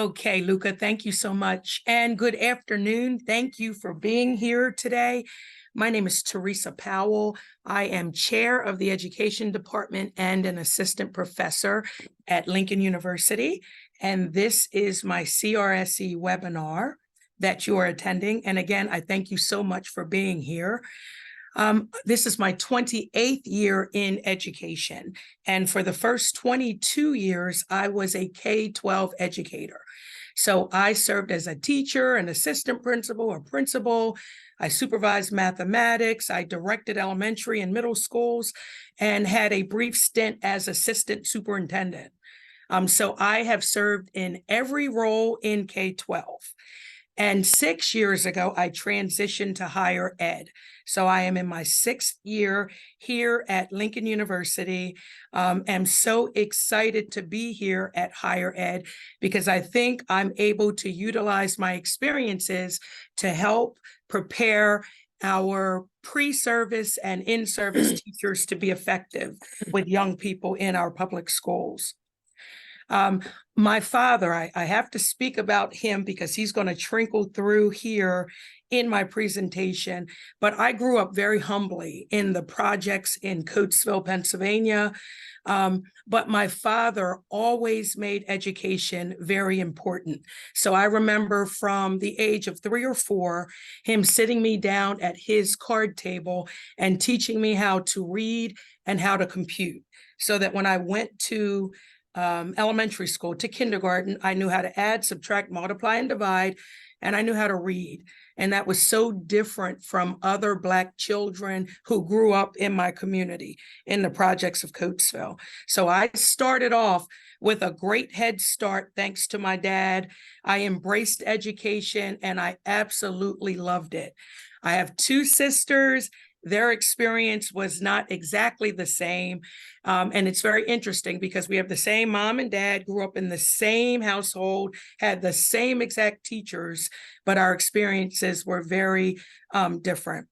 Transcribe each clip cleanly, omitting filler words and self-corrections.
Okay, Luca, thank you so much. And good afternoon. Thank you for being here today. My name is Teresa Powell. I am chair of the Education Department and an assistant professor at Lincoln University. And this is my CRSE webinar that you are attending. And again, I thank you so much for being here. This is my 28th year in education. And for the first 22 years, I was a K-12 educator. So I served as a teacher, an assistant principal, a principal. I supervised mathematics. I directed elementary and middle schools and had a brief stint as assistant superintendent. So I have served in every role in K-12. And 6 years ago, I transitioned to higher ed. So I am in my 6th year here at Lincoln University. I'm so excited to be here at higher ed because I think I'm able to utilize my experiences to help prepare our pre-service and in-service teachers to be effective with young people in our public schools. My father, I have to speak about him because he's going to trickle through here in my presentation, but I grew up very humbly in the projects in Coatesville, Pennsylvania. But my father always made education very important. So I remember from the age of 3 or 4, him sitting me down at his card table and teaching me how to read and how to compute, so that when I went to elementary school to kindergarten, I knew how to add, subtract, multiply, and divide, and I knew how to read. And that was so different from other Black children who grew up in my community in the projects of Coatesville. So I started off with a great head start thanks to my dad. I embraced education and I absolutely loved it. I have 2 sisters. Their experience was not exactly the same. And it's very interesting because we have the same mom and dad, grew up in the same household, had the same exact teachers, but our experiences were very different.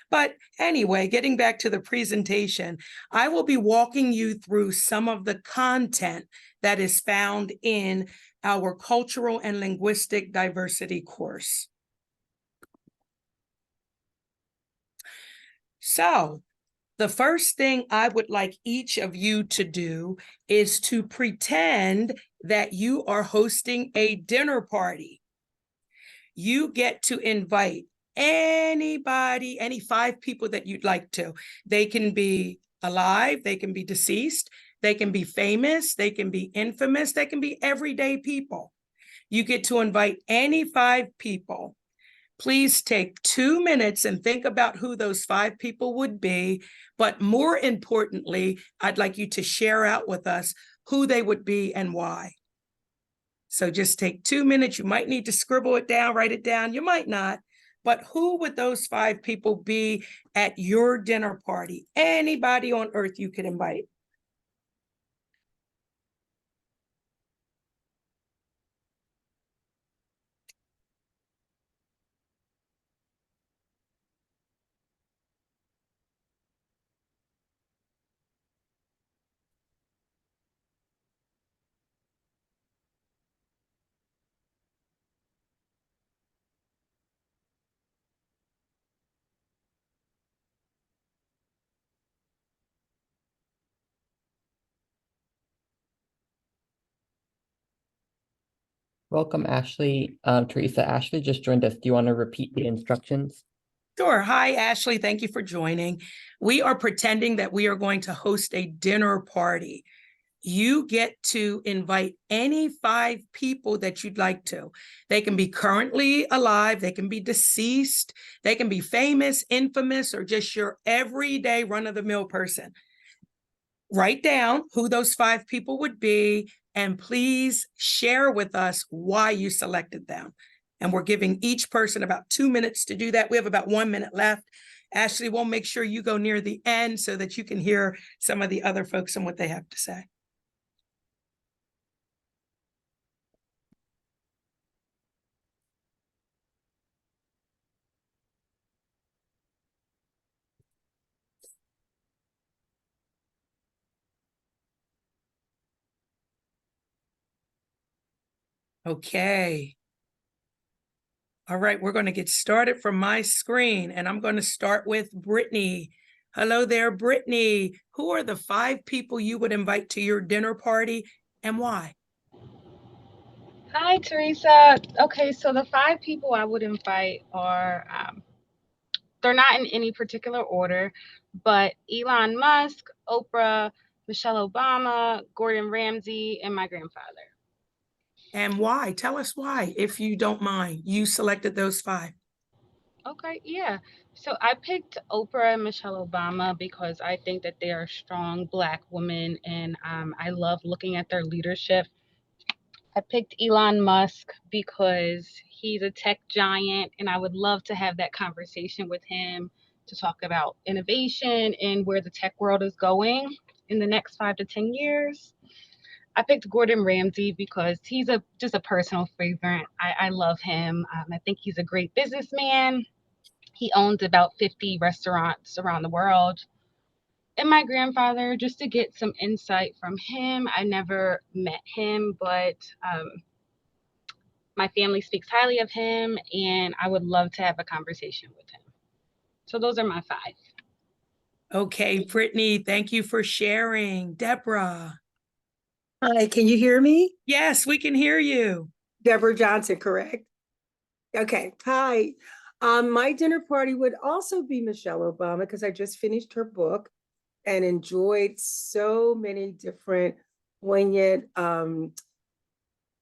But anyway, getting back to the presentation, I will be walking you through some of the content that is found in our Cultural and Linguistic Diversity course. So the first thing I would like each of you to do is to pretend that you are hosting a dinner party. You get to invite anybody, any 5 people that you'd like to. They can be alive, they can be deceased, they can be famous, they can be infamous, they can be everyday people. You get to invite any 5 people. Please take 2 minutes and think about who those 5 people would be. But more importantly, I'd like you to share out with us who they would be and why. So just take 2 minutes. You might need to scribble it down, write it down. You might not. But who would those 5 people be at your dinner party? Anybody on earth you could invite. Welcome, Ashley. Teresa, Ashley just joined us. Do you want to repeat the instructions? Sure. Hi, Ashley. Thank you for joining. We are pretending that we are going to host a dinner party. You get to invite any 5 people that you'd like to. They can be currently alive, they can be deceased, they can be famous, infamous, or just your everyday run-of-the-mill person. Write down who those 5 people would be, and please share with us why you selected them. And we're giving each person about 2 minutes to do that. We have about 1 minute left. Ashley, we'll make sure you go near the end so that you can hear some of the other folks and what they have to say. Okay. All right, we're going to get started from my screen, and I'm going to start with Brittany. Hello there, Brittany. Who are the 5 people you would invite to your dinner party and why? Hi, Teresa. Okay, so the 5 people I would invite are, they're not in any particular order, but Elon Musk, Oprah, Michelle Obama, Gordon Ramsay, and my grandfather. And why? Tell us why, if you don't mind. You selected those 5. Okay, yeah. So I picked Oprah and Michelle Obama because I think that they are strong Black women, and I love looking at their leadership. I picked Elon Musk because he's a tech giant, and I would love to have that conversation with him to talk about innovation and where the tech world is going in the next 5 to 10 years. I picked Gordon Ramsay because he's just a personal favorite. I love him. I think he's a great businessman. He owns about 50 restaurants around the world. And my grandfather, just to get some insight from him. I never met him, but my family speaks highly of him, and I would love to have a conversation with him. So those are my 5. Okay, Brittany, thank you for sharing. Deborah. Hi, can you hear me? Yes, we can hear you. Deborah Johnson, correct? Okay, hi. My dinner party would also be Michelle Obama because I just finished her book and enjoyed so many different poignant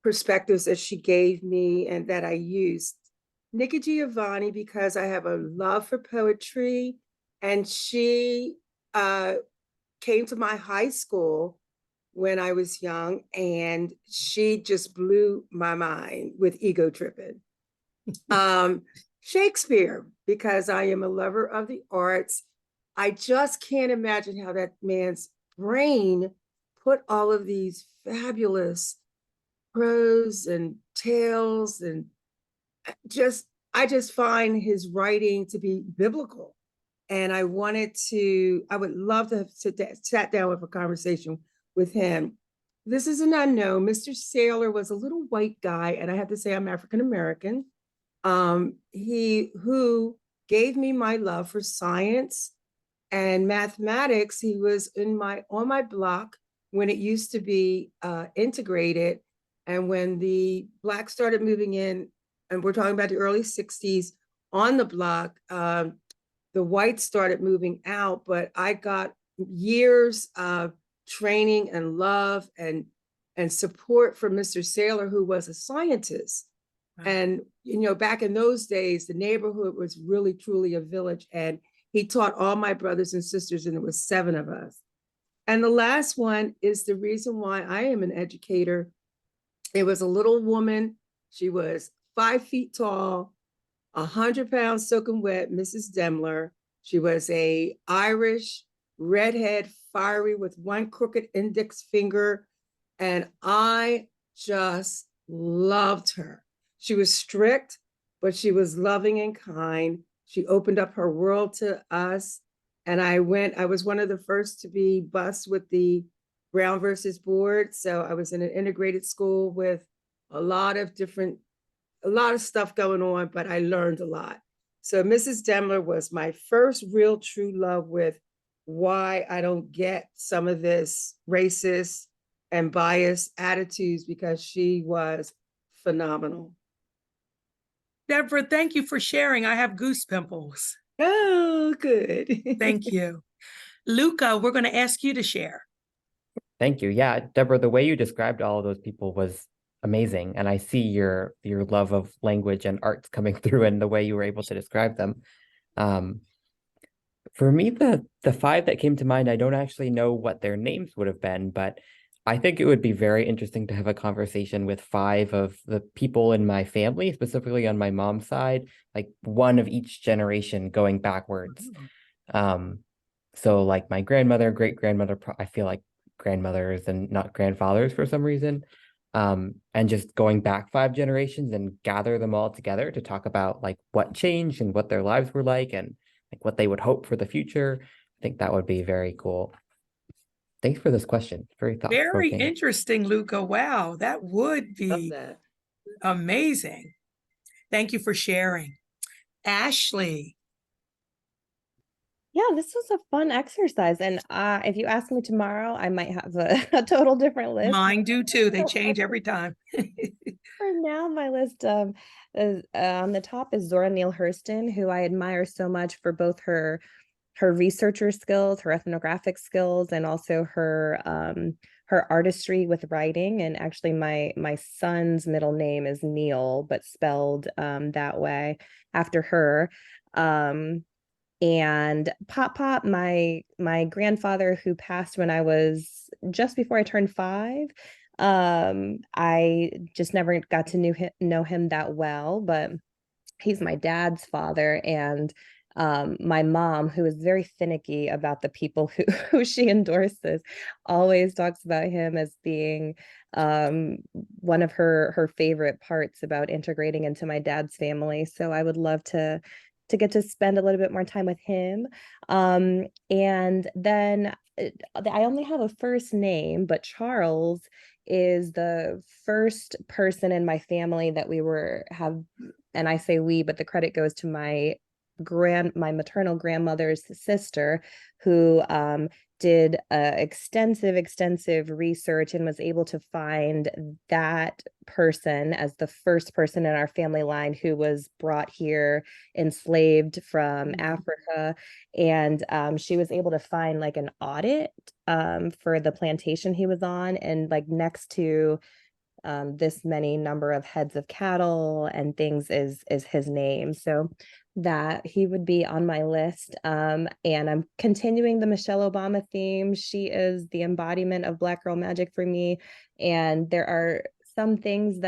perspectives that she gave me and that I used. Nikki Giovanni because I have a love for poetry, and she came to my high school when I was young, and she just blew my mind with ego tripping. Shakespeare, because I am a lover of the arts. I just can't imagine how that man's brain put all of these fabulous prose and tales and just I just find his writing to be biblical. And I would love to have sat down with a conversation with him. This is an unknown. Mr. Saylor was a little white guy, and I have to say I'm African American. He who gave me my love for science and mathematics. He was on my block when it used to be integrated, and when the blacks started moving in, and we're talking about the early '60s on the block. The whites started moving out, but I got years of training and love and support from Mr. Saylor, who was a scientist. And back in those days, the neighborhood was really truly a village, and he taught all my brothers and sisters, and there was 7 of us. And the last one is the reason why I am an educator. It was a little woman. She was 5 feet tall, 100 pounds soaking wet, Mrs. Demler. She was a Irish redhead, fiery with one crooked index finger. And I just loved her. She was strict, but she was loving and kind. She opened up her world to us. And I was one of the first to be bused with the Brown versus Board. So I was in an integrated school with a lot of stuff going on, but I learned a lot. So Mrs. Demler was my first real true love with why I don't get some of this racist and biased attitudes, because she was phenomenal. Deborah, thank you for sharing. I have goose pimples. Oh, good. Thank you. Luca, we're going to ask you to share. Thank you. Yeah, Deborah, the way you described all of those people was amazing. And I see your love of language and arts coming through in the way you were able to describe them. For me, the 5 that came to mind, I don't actually know what their names would have been, but I think it would be very interesting to have a conversation with 5 of the people in my family, specifically on my mom's side, like one of each generation going backwards. So like my grandmother, great grandmother, I feel like grandmothers and not grandfathers for some reason. And just going back 5 generations and gather them all together to talk about like what changed and what their lives were like and like what they would hope for the future. I think that would be very cool. Thanks for this question. Very Very thought-provoking. interesting, Luca. Wow, that would Love be that. Amazing. Thank you for sharing. Ashley. Yeah, this was a fun exercise. And if you ask me tomorrow, I might have a total different list. Mine do too. They change every time. For now, my list is, on the top is Zora Neale Hurston, who I admire so much for both her researcher skills, her ethnographic skills, and also her artistry with writing. And actually, my son's middle name is Neil, but spelled that way after her. And Pop, my grandfather, who passed when I was just before I turned 5. I just never got to know him that well, but he's my dad's father. And my mom, who is very finicky about the people who she endorses, always talks about him as being one of her favorite parts about integrating into my dad's family. So I would love to get to spend a little bit more time with him. And then I only have a first name, but Charles is the first person in my family that and I say we, but the credit goes to my maternal grandmother's sister, who did extensive research and was able to find that person as the first person in our family line who was brought here enslaved from Africa. And she was able to find like an audit for the plantation he was on, and like next to this many number of heads of cattle and things is his name. So that he would be on my list. And I'm continuing the Michelle Obama theme. She is the embodiment of Black girl magic for me. And there are some things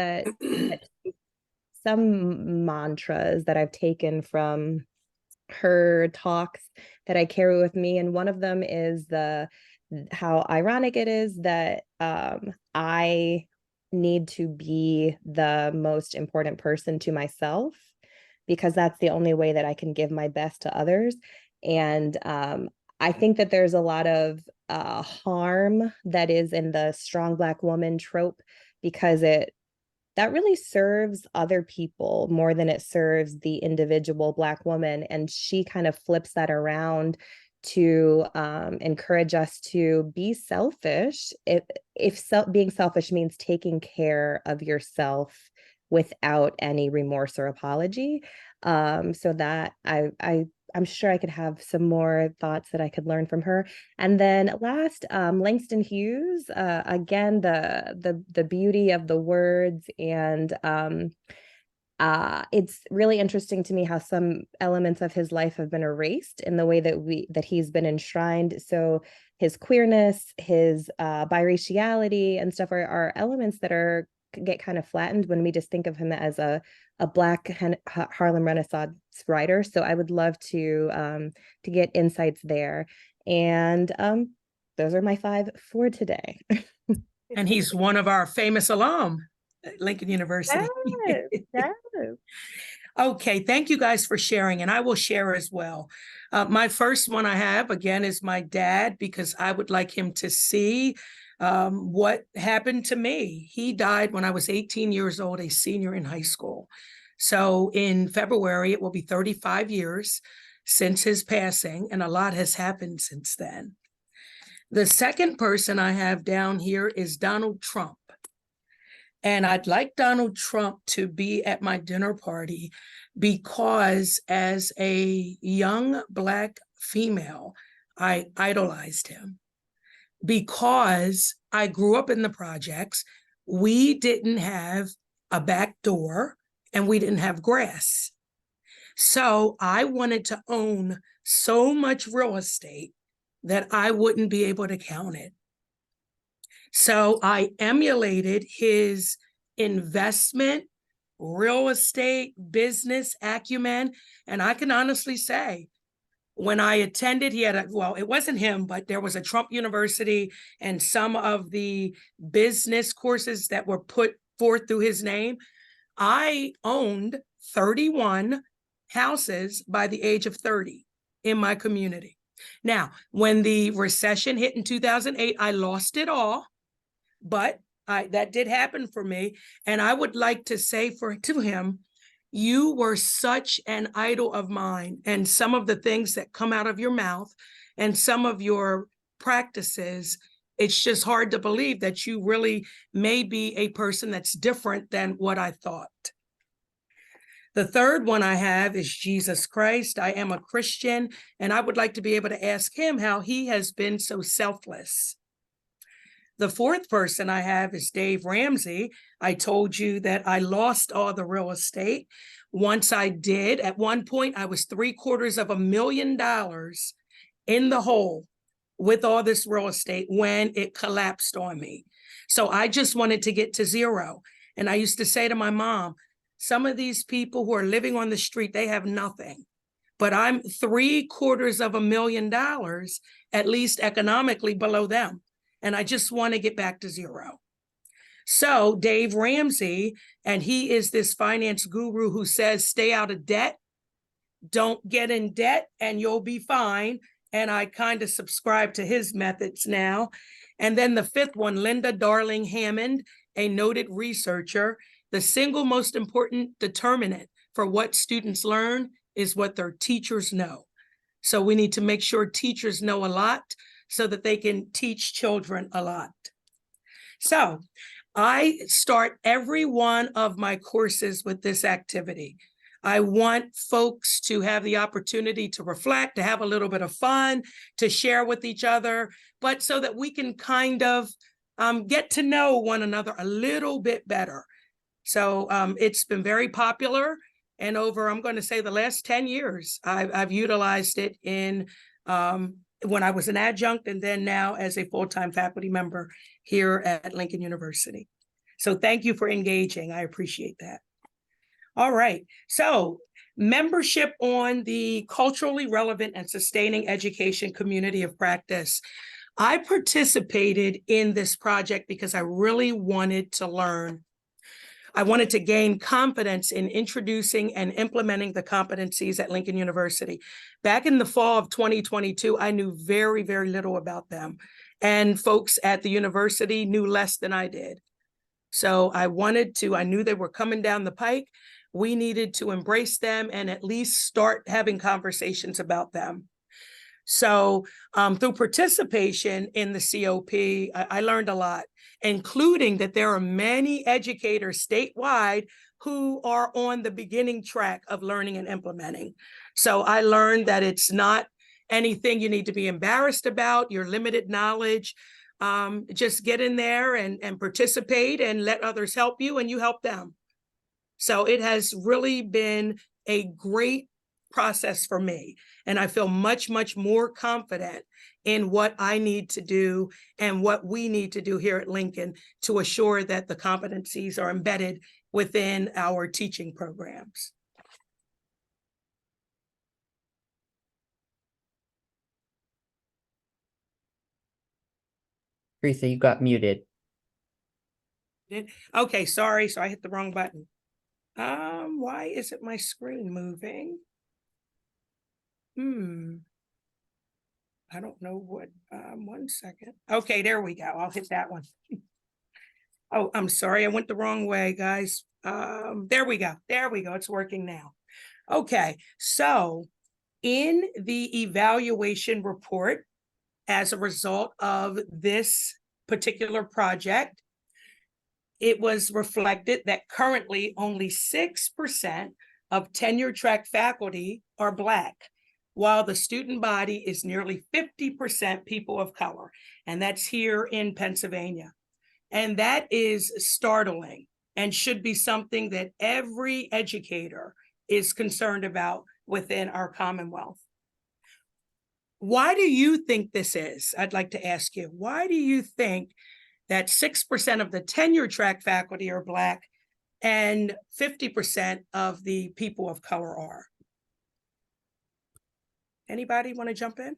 some mantras that I've taken from her talks that I carry with me. And one of them is how ironic it is that I need to be the most important person to myself, because that's the only way that I can give my best to others. And I think that there's a lot of harm that is in the strong Black woman trope, because that really serves other people more than it serves the individual Black woman. And she kind of flips that around to encourage us to be selfish. If being selfish means taking care of yourself without any remorse or apology. So that I'm sure I could have some more thoughts that I could learn from her. And then last, Langston Hughes, again, the beauty of the words. And it's really interesting to me how some elements of his life have been erased in the way that he's been enshrined. So his queerness, his biraciality and stuff are elements that get kind of flattened when we just think of him as a Black Harlem Renaissance writer. So I would love to get insights there. And those are my 5 for today. And he's one of our famous alum at Lincoln University. Yes. Okay, thank you guys for sharing, and I will share as well. My first one I have, again, is my dad, because I would like him to see what happened to me. He died when I was 18 years old, a senior in high school. So in February, it will be 35 years since his passing, and a lot has happened since then. The second person I have down here is Donald Trump. And I'd like Donald Trump to be at my dinner party, because as a young Black female, I idolized him. Because I grew up in the projects, we didn't have a back door and we didn't have grass. So I wanted to own so much real estate that I wouldn't be able to count it. So I emulated his investment, real estate, business acumen. And I can honestly say, when I attended, it wasn't him, but there was a Trump University, and some of the business courses that were put forth through his name, I owned 31 houses by the age of 30 in my community. Now, when the recession hit in 2008, I lost it all, but That did happen for me. And I would like to say to him, you were such an idol of mine, and some of the things that come out of your mouth and some of your practices, it's just hard to believe that you really may be a person that's different than what I thought. The third one I have is Jesus Christ. I am a Christian, and I would like to be able to ask him how he has been so selfless. The fourth person I have is Dave Ramsey. I told you that I lost all the real estate. Once I did, at one point, I was $750,000 in the hole with all this real estate when it collapsed on me. So I just wanted to get to zero. And I used to say to my mom, some of these people who are living on the street, they have nothing. But I'm $750,000, at least economically, below them. And I just want to get back to zero. So Dave Ramsey, and he is this finance guru who says, stay out of debt, don't get in debt, and you'll be fine. And I kind of subscribe to his methods now. And then the fifth one, Linda Darling Hammond, a noted researcher. The single most important determinant for what students learn is what their teachers know. So we need to make sure teachers know a lot so that they can teach children a lot. So I start every one of my courses with this activity. I want folks to have the opportunity to reflect, to have a little bit of fun, to share with each other, but so that we can kind of get to know one another a little bit better. So it's been very popular, and over, I'm going to say, the last 10 years, I've utilized it in when I was an adjunct, and then now as a full-time faculty member here at Lincoln University. So thank you for engaging. I appreciate that. All right. So membership on the culturally relevant and sustaining education community of practice. I participated in this project because I really wanted to learn. I wanted to gain confidence in introducing and implementing the competencies at Lincoln University. Back in the fall of 2022, I knew very, very little about them. And folks at the university knew less than I did. So I knew they were coming down the pike. We needed to embrace them and at least start having conversations about them. So through participation in the COP, I learned a lot, including that there are many educators statewide who are on the beginning track of learning and implementing. So I learned that it's not anything you need to be embarrassed about, your limited knowledge. Just get in there and participate and let others help you and you help them. So it has really been a great process for me. And I feel much, much more confident in what I need to do and what we need to do here at Lincoln to assure that the competencies are embedded within our teaching programs. Teresa, you got muted. Okay, sorry. So I hit the wrong button. Why isn't my screen moving? I don't know what, 1 second. Okay, there we go. I'll hit that one. Oh, I'm sorry. I went the wrong way, guys. There we go. There we go. It's working now. Okay, so in the evaluation report, as a result of this particular project, it was reflected that currently only 6% of tenure track faculty are Black, while the student body is nearly 50% people of color, and that's here in Pennsylvania. And that is startling and should be something that every educator is concerned about within our Commonwealth. Why do you think this is? I'd like to ask you, why do you think that 6% of the tenure track faculty are Black and 50% of the people of color are? Anybody want to jump in?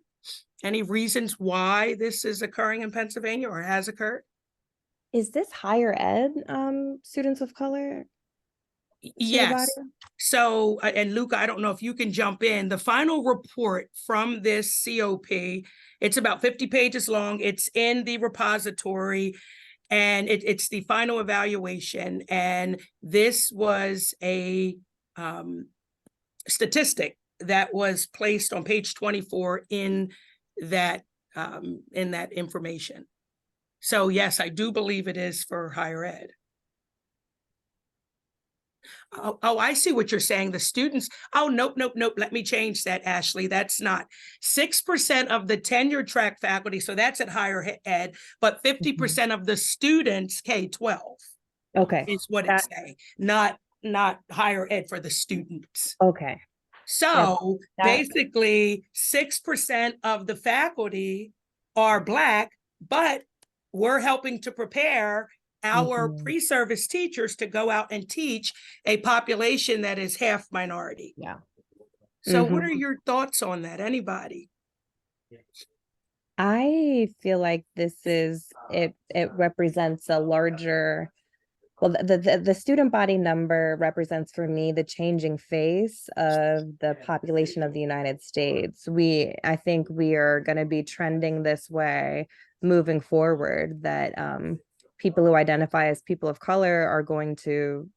Any reasons why this is occurring in Pennsylvania or has occurred? Is this higher ed students of color? Yes. So, and Luca, I don't know if you can jump in. The final report from this COP, it's about 50 pages long. It's in the repository. And it's the final evaluation. And this was a statistic that was placed on page 24 in that information. So yes, I do believe it is for higher ed. Oh, I see what you're saying. The students, oh, nope. Let me change that, Ashley. That's not 6% of the tenured track faculty. So that's at higher ed, but 50% of the students K-12 Okay. is what it's saying, not higher ed for the students. Okay. So That- basically 6% of the faculty are Black, but we're helping to prepare our pre-service teachers to go out and teach a population that is half minority. Yeah. So what are your thoughts on that? Anybody? I feel like this is it represents a larger, well, the student body number represents for me the changing face of the population of the United States. I think we are going to be trending this way moving forward, that people who identify as people of color are going to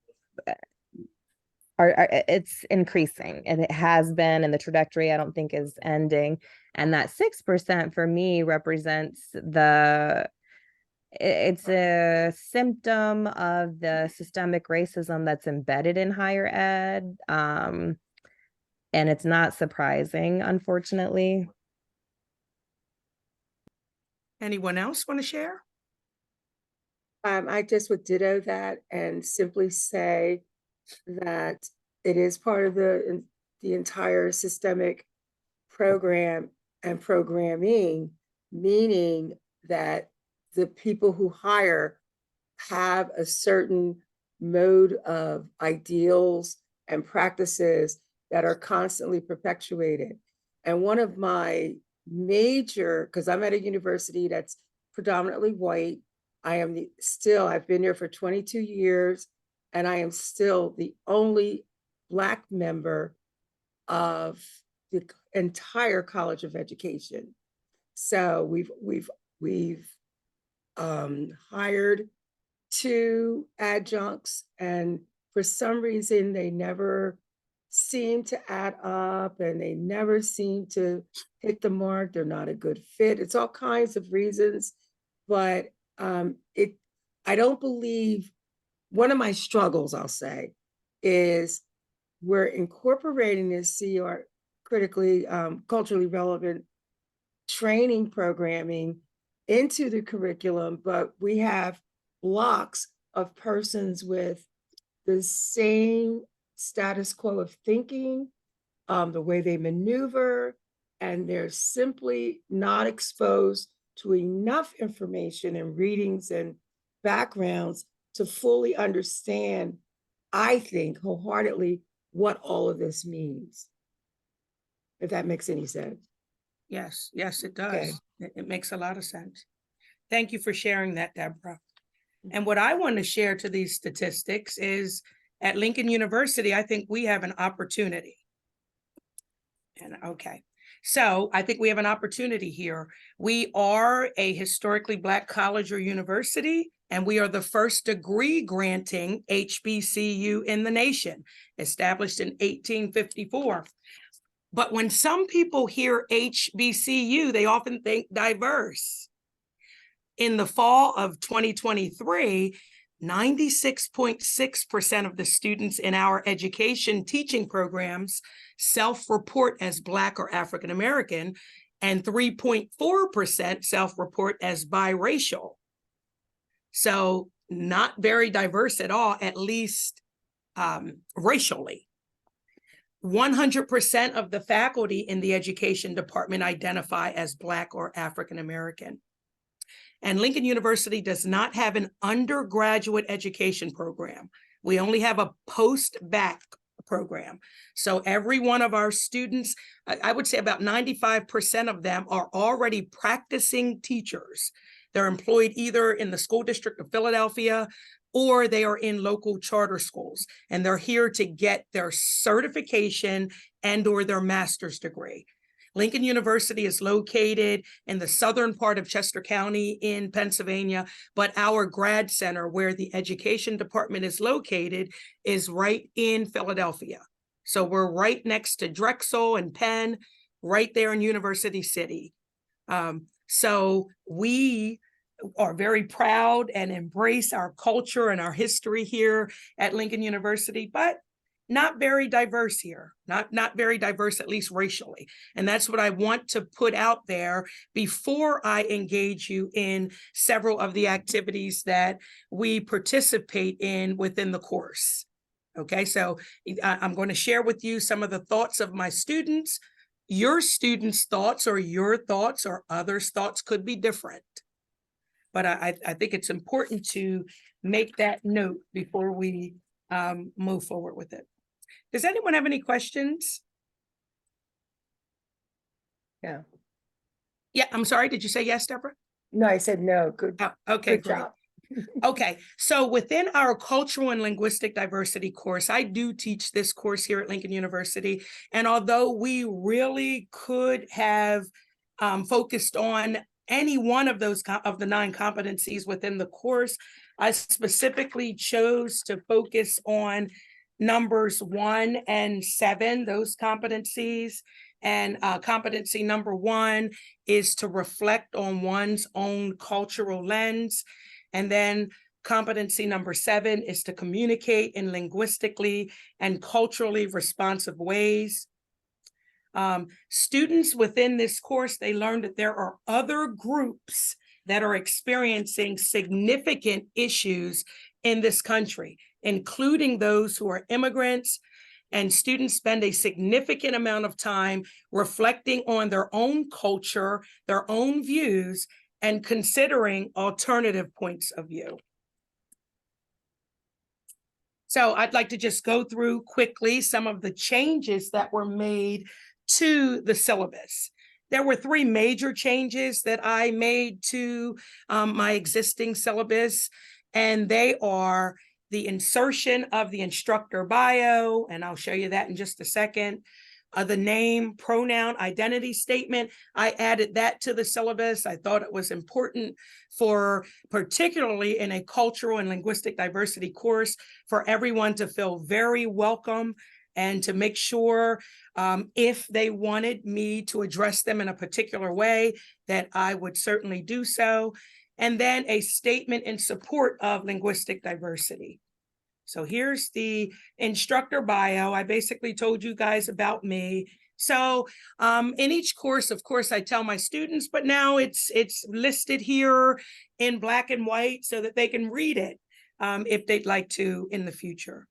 it's increasing, and it has been, and the trajectory I don't think is ending. And that 6% for me represents it's a symptom of the systemic racism that's embedded in higher ed. And it's not surprising, unfortunately. Anyone else want to share? I just would ditto that and simply say that it is part of the entire systemic program and programming, meaning that the people who hire have a certain mode of ideals and practices that are constantly perpetuated. And one of my major, because I'm at a university that's predominantly white, I've been there for 22 years, and I am still the only Black member of the entire College of Education. So we've hired 2 adjuncts, and for some reason they never seem to add up, and they never seem to hit the mark. They're not a good fit. It's all kinds of reasons, but I don't believe, one of my struggles, I'll say, is we're incorporating this critically culturally relevant training programming into the curriculum, but we have blocks of persons with the same status quo of thinking, the way they maneuver, and they're simply not exposed to enough information and readings and backgrounds to fully understand, I think wholeheartedly, what all of this means. If that makes any sense. Yes, it does. Okay. It makes a lot of sense. Thank you for sharing that, Deborah. And what I want to share to these statistics is at Lincoln University, I think we have an opportunity. And okay, so I think we have an opportunity here. We are a historically Black college or university, and we are the first degree granting HBCU in the nation, established in 1854. But when some people hear HBCU, they often think diverse. In the fall of 2023, 96.6% of the students in our education teaching programs self-report as Black or African American, and 3.4% self-report as biracial. So not very diverse at all, at least racially. 100% of the faculty in the education department identify as Black or African American. And Lincoln University does not have an undergraduate education program. We only have a post-bac program. So every one of our students, I would say about 95% of them are already practicing teachers. They're employed either in the school district of Philadelphia, or they are in local charter schools, and they're here to get their certification and or their master's degree. Lincoln University is located in the southern part of Chester County in Pennsylvania, but our grad center, where the education department is located, is right in Philadelphia. So we're right next to Drexel and Penn, right there in University City. So we are very proud and embrace our culture and our history here at Lincoln University, but not very diverse here, not very diverse, at least racially. And that's what I want to put out there before I engage you in several of the activities that we participate in within the course. Okay, so I'm going to share with you some of the thoughts of my students. Your students' thoughts or your thoughts or others' thoughts could be different. But I think it's important to make that note before we move forward with it. Does anyone have any questions? Yeah. Yeah, I'm sorry. Did you say yes, Deborah? No, I said no. Good. Oh, okay, Good great. job. Okay, so within our Cultural and Linguistic Diversity course, I do teach this course here at Lincoln University. And although we really could have focused on any one of those of the 9 competencies within the course, I specifically chose to focus on numbers 1 and 7, those competencies. And competency number 1 is to reflect on one's own cultural lens. And then competency number 7 is to communicate in linguistically and culturally responsive ways. Students within this course, they learned that there are other groups that are experiencing significant issues in this country, including those who are immigrants, and students spend a significant amount of time reflecting on their own culture, their own views, and considering alternative points of view. So I'd like to just go through quickly some of the changes that were made to the syllabus. There were 3 major changes that I made to my existing syllabus, and they are the insertion of the instructor bio, and I'll show you that in just a second. The name, pronoun, identity statement, I added that to the syllabus. I thought it was important for, particularly in a cultural and linguistic diversity course, for everyone to feel very welcome and to make sure if they wanted me to address them in a particular way, that I would certainly do so. And then a statement in support of linguistic diversity. So here's the instructor bio. I basically told you guys about me. So in each course, of course, I tell my students, but now it's listed here in black and white so that they can read it if they'd like to in the future.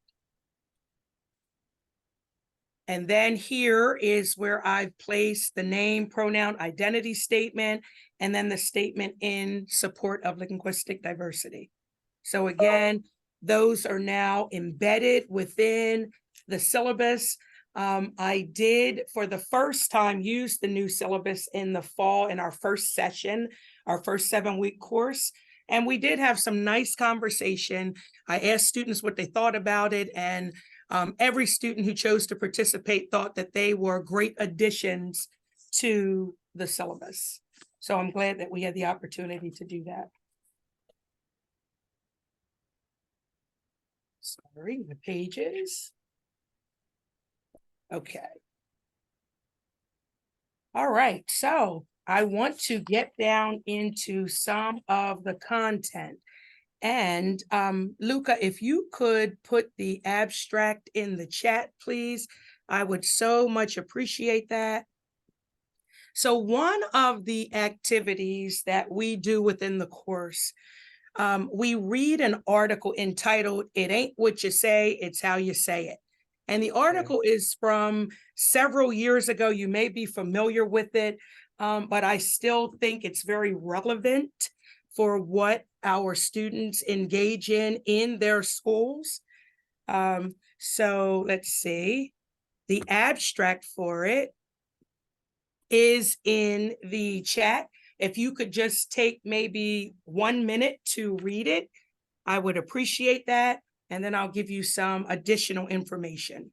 And then here is where I've placed the name, pronoun, identity statement, and then the statement in support of linguistic diversity. So again, those are now embedded within the syllabus. I did, for the first time, use the new syllabus in the fall in our first session, our first 7-week course. And we did have some nice conversation. I asked students what they thought about it, and every student who chose to participate thought that they were great additions to the syllabus. So I'm glad that we had the opportunity to do that. Sorry, the pages. Okay. All right, so I want to get down into some of the content. And Luca, if you could put the abstract in the chat, please, I would so much appreciate that. So one of the activities that we do within the course, we read an article entitled, "It Ain't What You Say, It's How You Say It." And the article is from several years ago. You may be familiar with it, but I still think it's very relevant for what our students engage in their schools. So let's see. The abstract for it is in the chat. If you could just take maybe 1 minute to read it, I would appreciate that. And then I'll give you some additional information.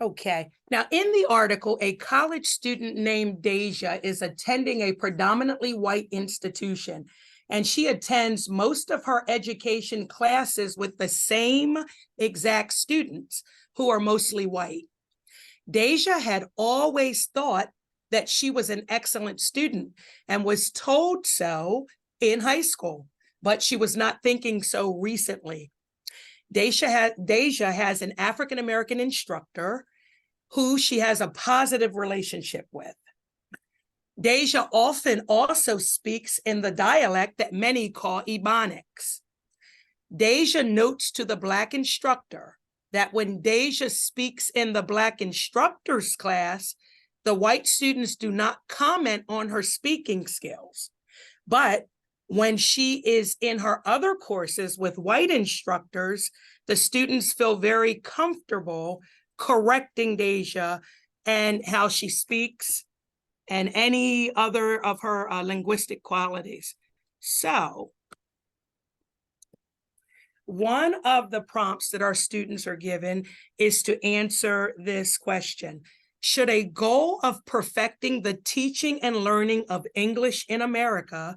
Okay. Now, in the article, a college student named Deja is attending a predominantly white institution, and she attends most of her education classes with the same exact students who are mostly white. Deja had always thought that she was an excellent student and was told so in high school, but she was not thinking so recently. Deja has an African-American instructor who she has a positive relationship with. Deja often also speaks in the dialect that many call Ebonics. Deja notes to the Black instructor that when Deja speaks in the Black instructor's class, the white students do not comment on her speaking skills. But when she is in her other courses with white instructors, the students feel very comfortable correcting Deja and how she speaks and any other of her linguistic qualities. So one of the prompts that our students are given is to answer this question. Should a goal of perfecting the teaching and learning of English in America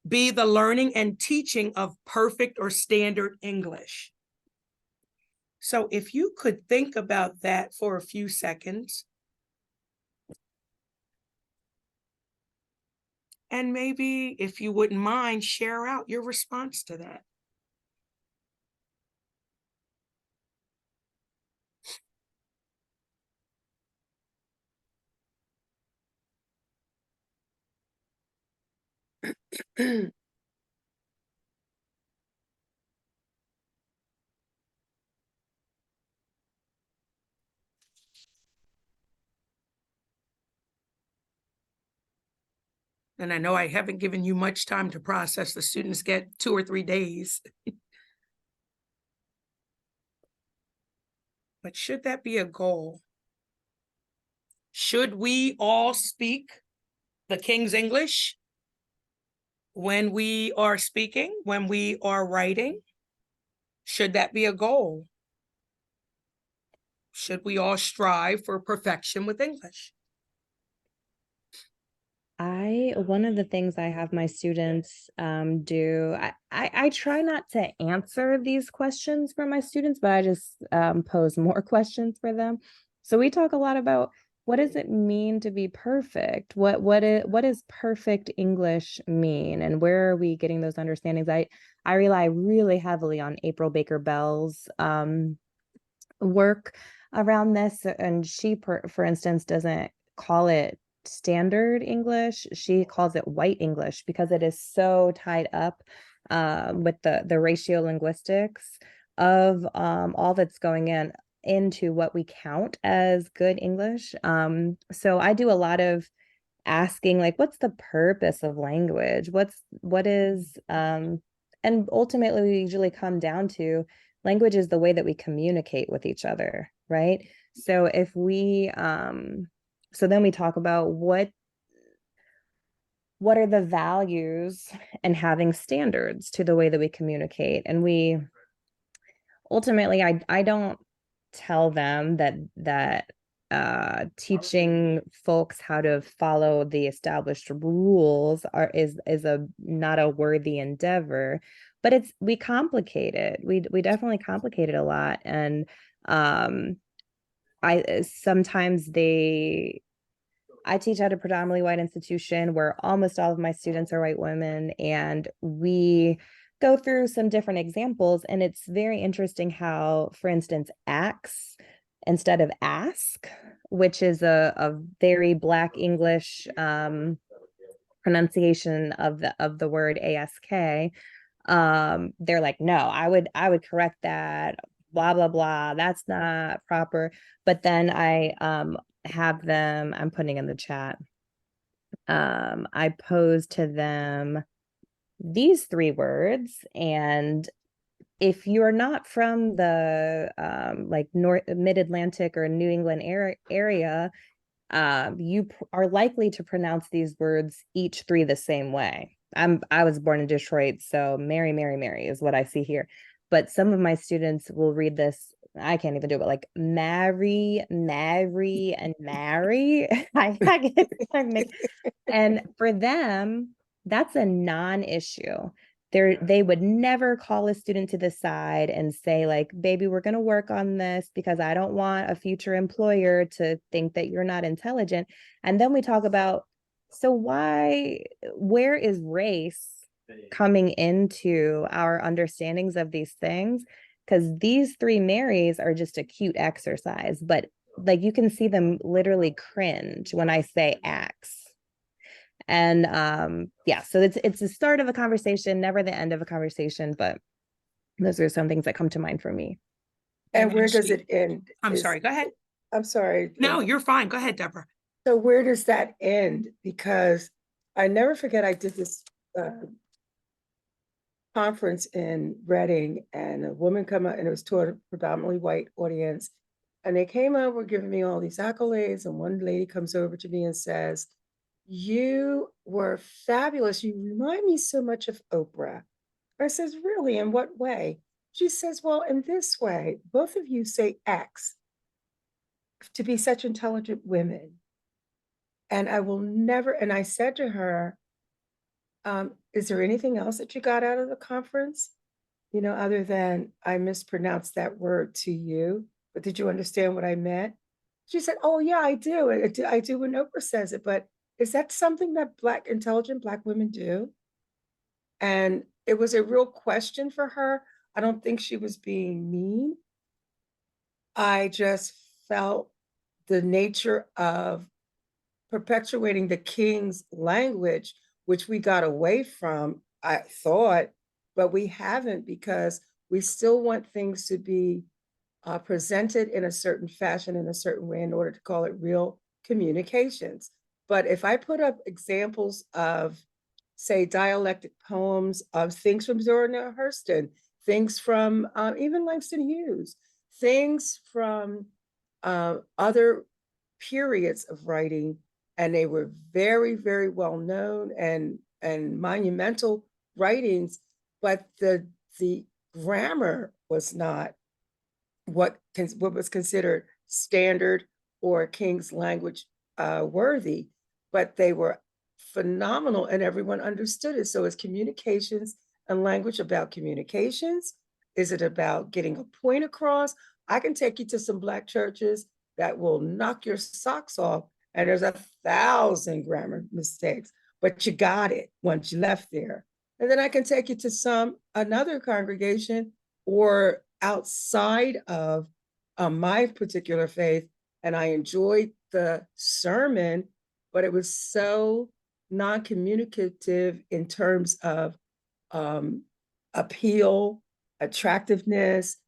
be the learning and teaching of perfect or standard English? So if you could think about that for a few seconds, and maybe if you wouldn't mind, share out your response to that. And I know I haven't given you much time to process. The students get 2 or 3 days. But should that be a goal? Should we all speak the King's English when we are speaking, when we are writing? Should that be a goal? Should we all strive for perfection with English? One of the things I have my students do, I try not to answer these questions for my students, but I just pose more questions for them. So we talk a lot about, what does it mean to be perfect? What does perfect English mean? And where are we getting those understandings? I rely really heavily on April Baker Bell's work around this. And she, for instance, doesn't call it standard English. She calls it white English because it is so tied up with the ratio linguistics of all that's going into what we count as good English. So I do a lot of asking, like, what's the purpose of language? What is and ultimately we usually come down to, language is the way that we communicate with each other, right? So if we so then we talk about what are the values and having standards to the way that we communicate. And we ultimately, I don't tell them that teaching folks how to follow the established rules is a not a worthy endeavor, but we complicate it. We definitely complicate it a lot. And I teach at a predominantly white institution where almost all of my students are white women, and we go through some different examples. And it's very interesting how, for instance, acts instead of ask, which is a very Black English pronunciation of the word ask, they're like, no, I would correct that, blah blah blah, that's not proper. But then I have them, I'm putting in the chat, I pose to them these 3 words, and if you're not from the like mid-Atlantic or New England area, you are likely to pronounce these words each 3 the same way. I was born in Detroit, so Mary, Mary, Mary is what I see here. But some of my students will read this I can't even do it, but like marry, and marry. I get mixed. And for them, that's a non-issue. They would never call a student to the side and say, like, baby, we're going to work on this because I don't want a future employer to think that you're not intelligent. And then we talk about, so where is race coming into our understandings of these things? Because these three Marys are just a cute exercise, but like you can see them literally cringe when I say axe. And yeah, so it's the start of a conversation, never the end of a conversation, but those are some things that come to mind for me. And where does it end? I'm sorry, go ahead. I'm sorry. No, you're fine. Go ahead, Deborah. So where does that end? Because I never forget I did this conference in Reading, and a woman come out, and it was to a predominantly white audience. And they came out, were giving me all these accolades. And one lady comes over to me and says, "You were fabulous. You remind me so much of Oprah." I says, "Really? In what way?" She says, "Well, in this way, both of you say X to be such intelligent women." And I will never, and I said to her, is there anything else that you got out of the conference? You know, other than I mispronounced that word to you, but did you understand what I meant? She said, "Oh yeah, I do. I do when Oprah says it, but is that something that intelligent Black women do?" And it was a real question for her. I don't think she was being mean. I just felt the nature of perpetuating the king's language, which we got away from, I thought, but we haven't, because we still want things to be presented in a certain fashion, in a certain way, in order to call it real communications. But if I put up examples of, say, dialectic poems of things from Zora Neale Hurston, things from even Langston Hughes, things from other periods of writing, and they were very, very well known and monumental writings, but the grammar was not what was considered standard or King's language worthy, but they were phenomenal and everyone understood it. So is communications and language about communications? Is it about getting a point across? I can take you to some Black churches that will knock your socks off, and there's 1,000 grammar mistakes, but you got it once you left there. And then I can take you to another congregation or outside of my particular faith, and I enjoyed the sermon, but it was so non-communicative in terms of appeal, attractiveness,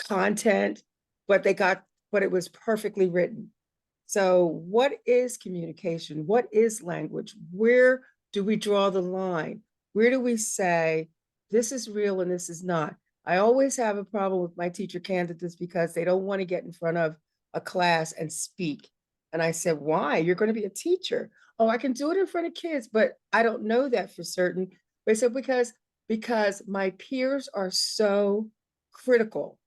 content, but it was perfectly written. So what is communication? What is language? Where do we draw the line? Where do we say, this is real and this is not? I always have a problem with my teacher candidates because they don't want to get in front of a class and speak. And I said, why? You're going to be a teacher. Oh, I can do it in front of kids, but I don't know that for certain. They said, because my peers are so critical.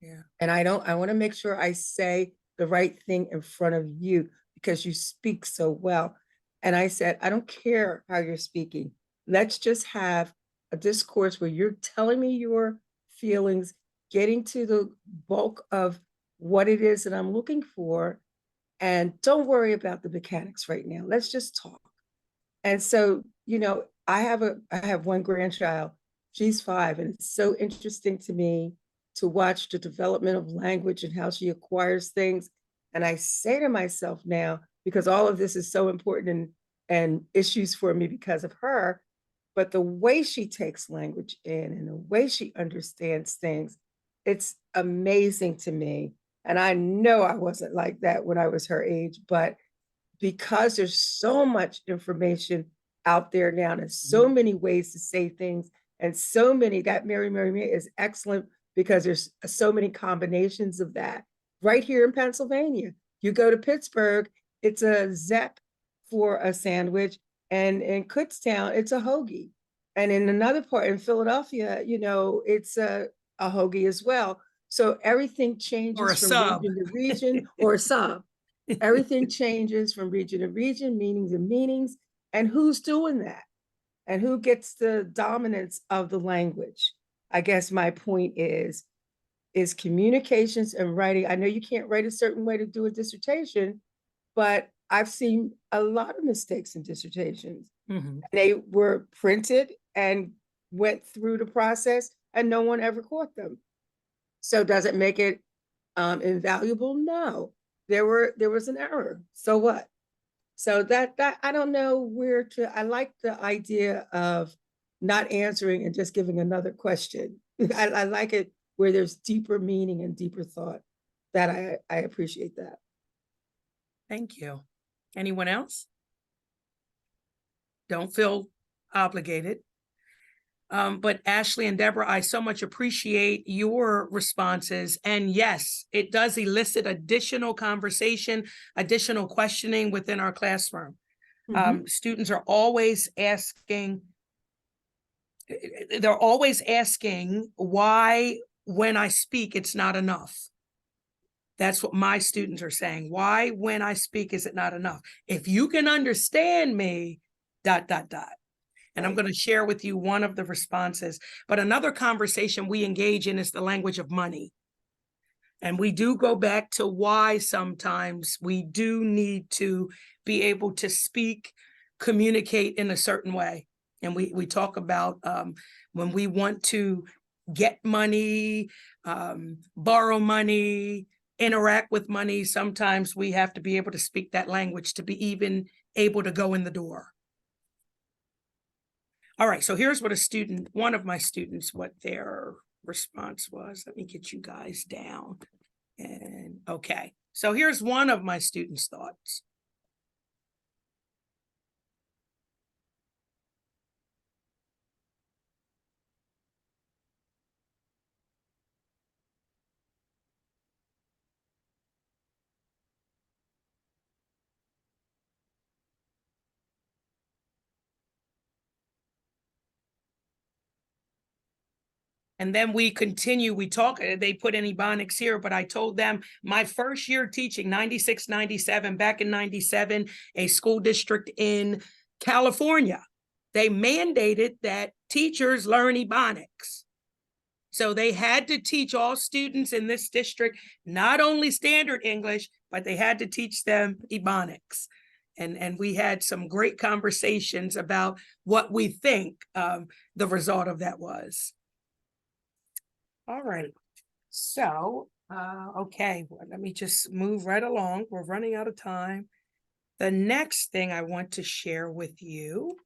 Yeah. And I want to make sure I say the right thing in front of you because you speak so well. And I said, I don't care how you're speaking. Let's just have a discourse where you're telling me your feelings, getting to the bulk of what it is that I'm looking for. And don't worry about the mechanics right now. Let's just talk. And so, you know, I have one grandchild. She's 5, and it's so interesting to me to watch the development of language and how she acquires things. And I say to myself now, because all of this is so important and issues for me because of her, but the way she takes language in and the way she understands things, it's amazing to me. And I know I wasn't like that when I was her age, but because there's so much information out there now, and so many ways to say things, and so many, that Mary is excellent because there's so many combinations of that. Right here in Pennsylvania, you go to Pittsburgh, it's a Zepp for a sandwich, and in Kutztown, it's a hoagie. And in another part, in Philadelphia, you know, it's a a hoagie as well. So everything Or changes a from sub. region to region, or a sub. Everything changes from region to region, meanings and meanings, and who's doing that? And who gets the dominance of the language? I guess my point is communications and writing. I know you can't write a certain way to do a dissertation, but I've seen a lot of mistakes in dissertations. Mhm. They were printed and went through the process and no one ever caught them. So does it make it invaluable? No. There was an error. So what? So that I don't know where to. I like the idea of not answering and just giving another question. I like it where there's deeper meaning and deeper thought. That I appreciate that. Thank you. Anyone else? Don't feel obligated. But Ashley and Deborah, I so much appreciate your responses. And yes, it does elicit additional conversation, additional questioning within our classroom. Students are always asking, they're always asking why, when I speak, it's not enough. That's what my students are saying. Why, when I speak, is it not enough? If you can understand me, ... And I'm going to share with you one of the responses. But another conversation we engage in is the language of money. And we do go back to why sometimes we do need to be able to speak, communicate in a certain way. And we talk about when we want to get money, borrow money, interact with money, sometimes we have to be able to speak that language to be even able to go in the door. All right, so here's what one of my students, what their response was. Let me get you guys down. And okay, so here's one of my students' thoughts. And then we continue, we talk, they put in Ebonics here, but I told them my first year teaching, 96, 97, back in 97, a school district in California, they mandated that teachers learn Ebonics. So they had to teach all students in this district, not only standard English, but they had to teach them Ebonics. And we had some great conversations about what we think the result of that was. All right, so, okay, well, let me just move right along. We're running out of time. The next thing I want to share with you,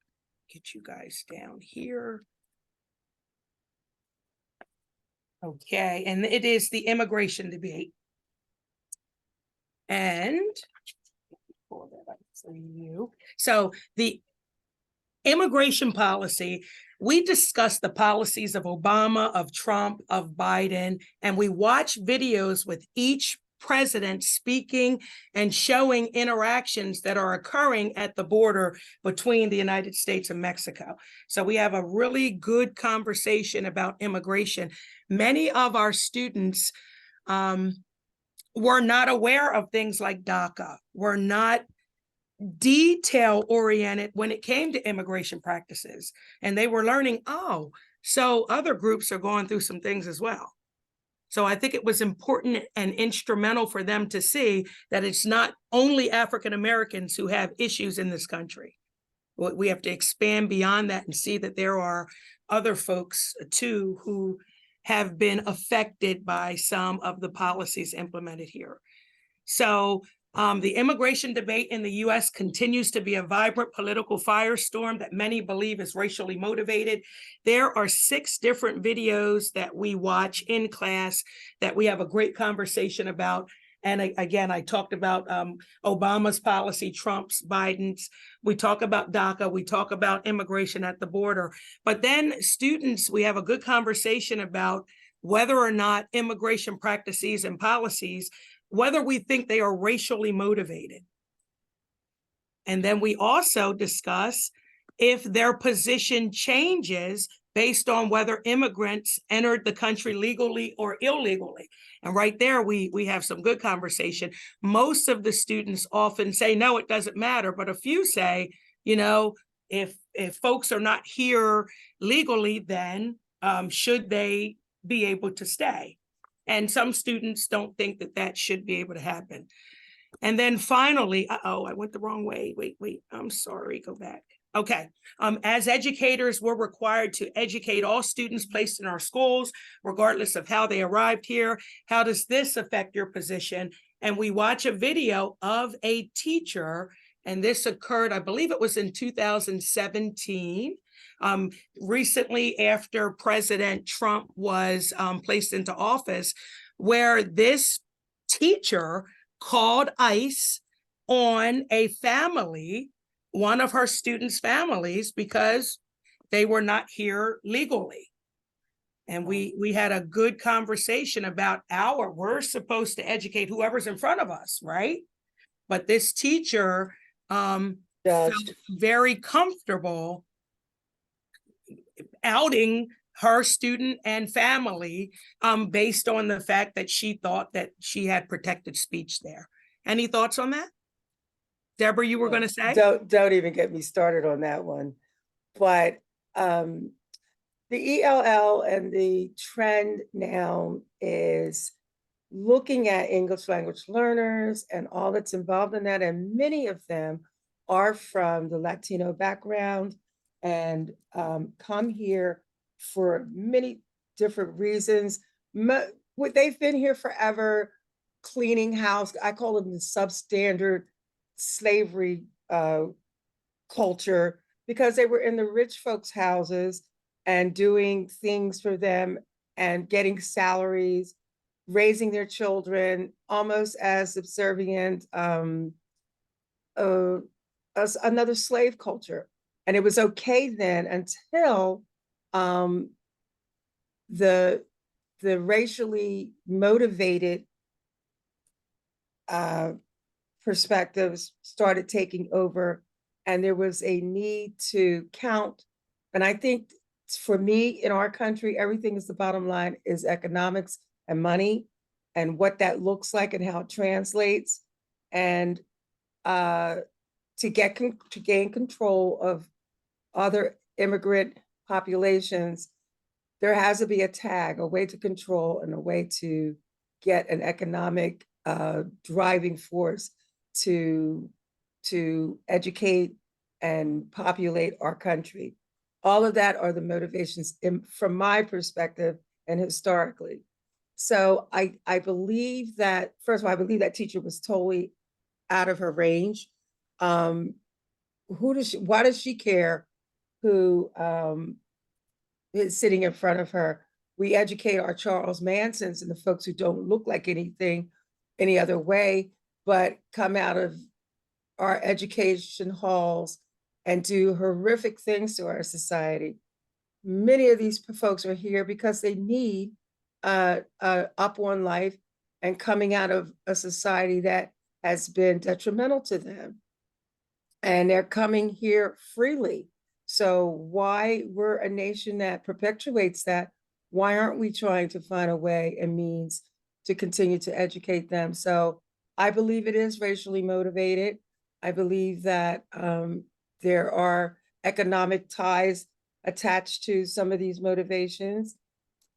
get you guys down here. Okay, and it is the immigration debate. And pull that up for you. So the immigration policy, we discussed the policies of Obama, of Trump, of Biden, and we watch videos with each president speaking and showing interactions that are occurring at the border between the United States and Mexico. So we have a really good conversation about immigration. Many of our students were not aware of things like DACA, were not detail oriented when it came to immigration practices. And they were learning, oh, so other groups are going through some things as well. So I think it was important and instrumental for them to see that it's not only African Americans who have issues in this country. We have to expand beyond that and see that there are other folks too who have been affected by some of the policies implemented here. So the immigration debate in the U.S. continues to be a vibrant political firestorm that many believe is racially motivated. There are 6 different videos that we watch in class that we have a great conversation about. And again, I talked about Obama's policy, Trump's, Biden's. We talk about DACA. We talk about immigration at the border. But then students, we have a good conversation about whether or not immigration practices and policies, whether we think they are racially motivated. And then we also discuss if their position changes based on whether immigrants entered the country legally or illegally. And right there, we have some good conversation. Most of the students often say, no, it doesn't matter. But a few say, you know, if folks are not here legally, then should they be able to stay? And some students don't think that that should be able to happen. And then finally, I went the wrong way. Wait, I'm sorry, go back. Okay, as educators, we're required to educate all students placed in our schools, regardless of how they arrived here. How does this affect your position? And we watch a video of a teacher, and this occurred, I believe it was in 2017, recently after President Trump was placed into office, where this teacher called ICE on a family, one of her students' families, because they were not here legally. And we had a good conversation about we're supposed to educate whoever's in front of us, right? But this teacher felt very comfortable outing her student and family based on the fact that she thought that she had protected speech there. Any thoughts on that? Deborah, you were going to say? Don't even get me started on that one. But the ELL and the trend now is looking at English language learners and all that's involved in that. And many of them are from the Latino background and come here for many different reasons. They've been here forever, cleaning house. I call them the substandard slavery culture, because they were in the rich folks' houses and doing things for them and getting salaries, raising their children almost as subservient as another slave culture. And it was okay then until the racially motivated perspectives started taking over, and there was a need to count. And I think for me, in our country, everything is the bottom line is economics and money and what that looks like and how it translates. And to gain control of other immigrant populations, there has to be a tag, a way to control and a way to get an economic driving force to educate and populate our country. All of that are the motivations from my perspective and historically. So I believe that, first of all, I believe that teacher was totally out of her range. Why does she care who is sitting in front of her? We educate our Charles Mansons and the folks who don't look like anything any other way, but come out of our education halls and do horrific things to our society. Many of these folks are here because they need up on life and coming out of a society that has been detrimental to them. And they're coming here freely. So why we're a nation that perpetuates that, why aren't we trying to find a way and means to continue to educate them? So I believe it is racially motivated. I believe that there are economic ties attached to some of these motivations.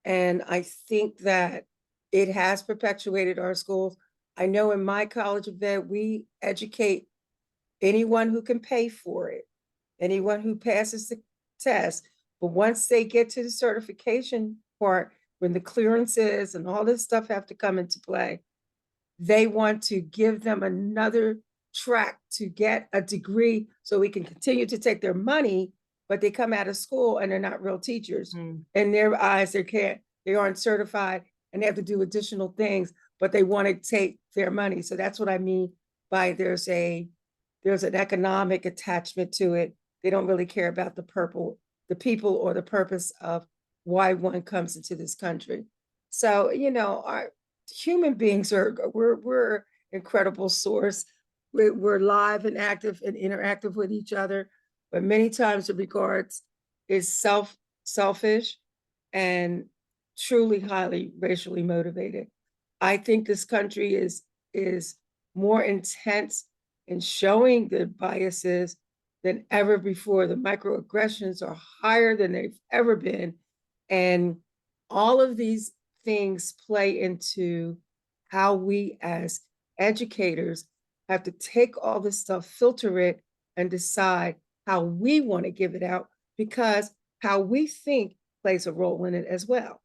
And I think that it has perpetuated our schools. I know in my college of ed, we educate anyone who can pay for it, anyone who passes the test. But once they get to the certification part, when the clearances and all this stuff have to come into play, they want to give them another track to get a degree so we can continue to take their money, but they come out of school and they're not real teachers. In their eyes, they aren't certified and they have to do additional things, but they want to take their money. So that's what I mean by there's an economic attachment to it. They don't really care about the people or the purpose of why one comes into this country. So, our human beings we're incredible source. We're live and active and interactive with each other, but many times the regards is selfish and truly highly racially motivated. I think this country is more intense in showing the biases than ever before. The microaggressions are higher than they've ever been. And all of these things play into how we as educators have to take all this stuff, filter it, and decide how we want to give it out, because how we think plays a role in it as well.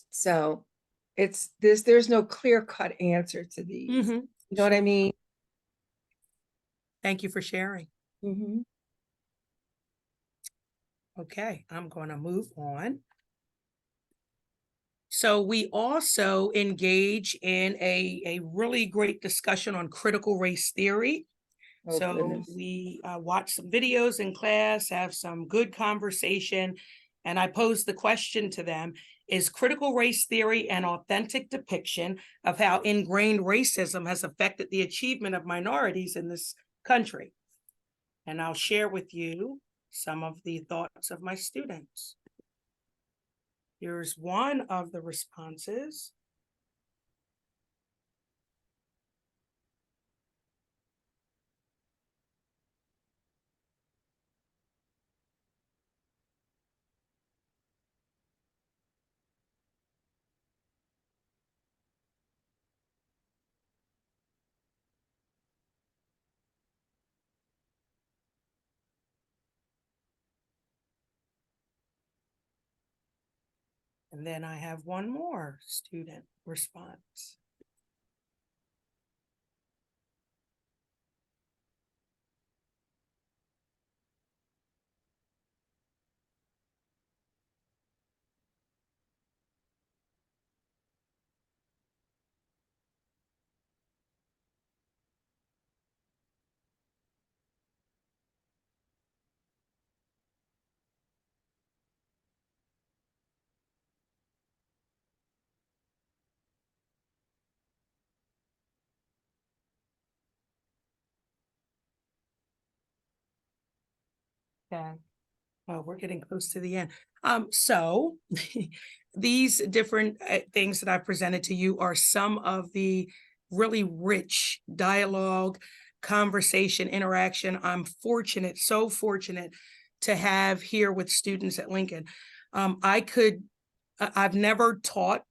So there's no clear-cut answer to these. Mhm. You know what I mean? Thank you for sharing. Mhm. Okay, I'm going to move on. So we also engage in a really great discussion on critical race theory. Oh, So goodness. we watch some videos in class, have some good conversation, and I posed the question to them: is critical race theory an authentic depiction of how ingrained racism has affected the achievement of minorities in this country? And I'll share with you some of the thoughts of my students. Here's one of the responses. And then I have one more student response. Okay. Well, we're getting close to the end. So these different things that I presented to you are some of the really rich dialogue, conversation, interaction I'm fortunate, so fortunate to have here with students at Lincoln. I've never taught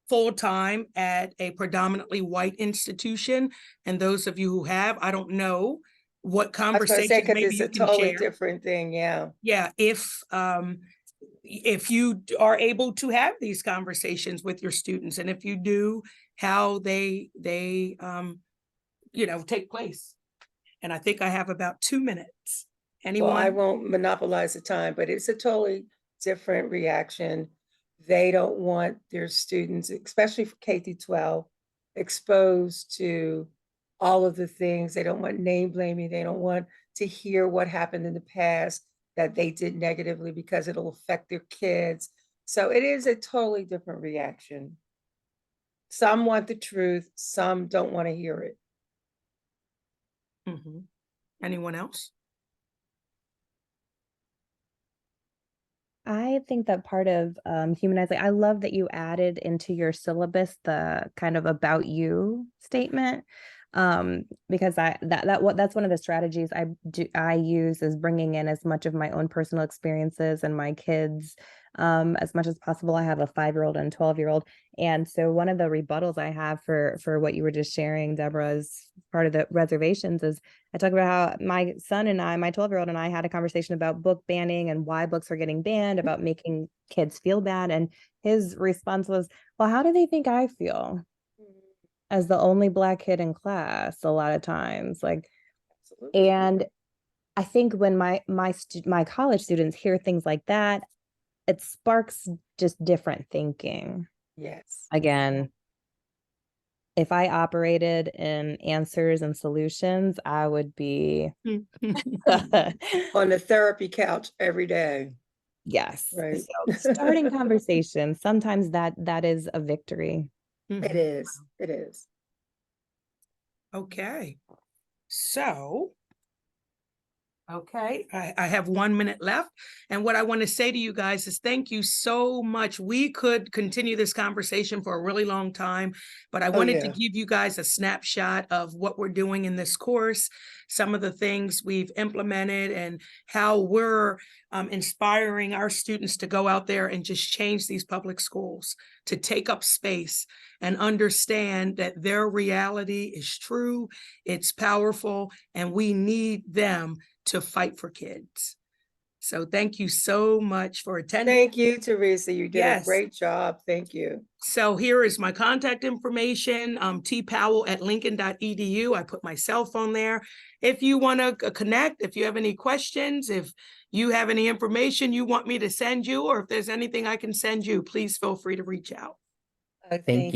full-time at a predominantly white institution. And those of you who have, I don't know what I was going to say, conversations because maybe it's you a can totally share. different thing. Yeah. Yeah, if you are able to have these conversations with your students, and if you do, how they take place. And I think I have about 2 minutes. Well, I Anyone? won't monopolize the time, but it's a totally different reaction. They don't want their students, especially for K through 12, exposed to all of the things. They don't want name blaming. They don't want to hear what happened in the past that they did negatively, because it'll affect their kids. So it is a totally different reaction. Some want the truth, some don't want to hear it. Mhm. Anyone else? I think that part of humanizing, I love that you added into your syllabus the kind of about you statement, because that's one of the strategies I use, is bringing in as much of my own personal experiences and my kids as much as possible. I have a 5-year-old and 12-year-old, and so one of the rebuttals I have for what you were just sharing, Deborah, as part of the reservations, is I talk about how my son and I, my 12-year-old and I, had a conversation about book banning and why books are getting banned, about making kids feel bad. And his response was, well, how do they think I feel as the only Black kid in class a lot of times? Like, Absolutely. and I think when my college students hear things like that, it sparks just different thinking. Yes. Again, if I operated in answers and solutions, I would be On the therapy couch every day. yes. Right. So starting conversation, sometimes that is a victory. It Mhm. is. It is. Okay. So Okay, I have 1 minute left. And what I want to say to you guys is thank you so much. We could continue this conversation for a really long time, but I wanted to give you guys a snapshot of what we're doing in this course, some of the things we've implemented, and how we're inspiring our students to go out there and just change these public schools, to take up space and understand that their reality is true, it's powerful, and we need them to fight for kids. So thank you so much for attending. Thank you, Teresa. You did a Yes. great job. Thank you. So here is my contact information, tpowell@lincoln.edu. I put my cell phone there. If you want to connect, if you have any questions, if you have any information you want me to send you, or if there's anything I can send you, please feel free to reach out. Thank you.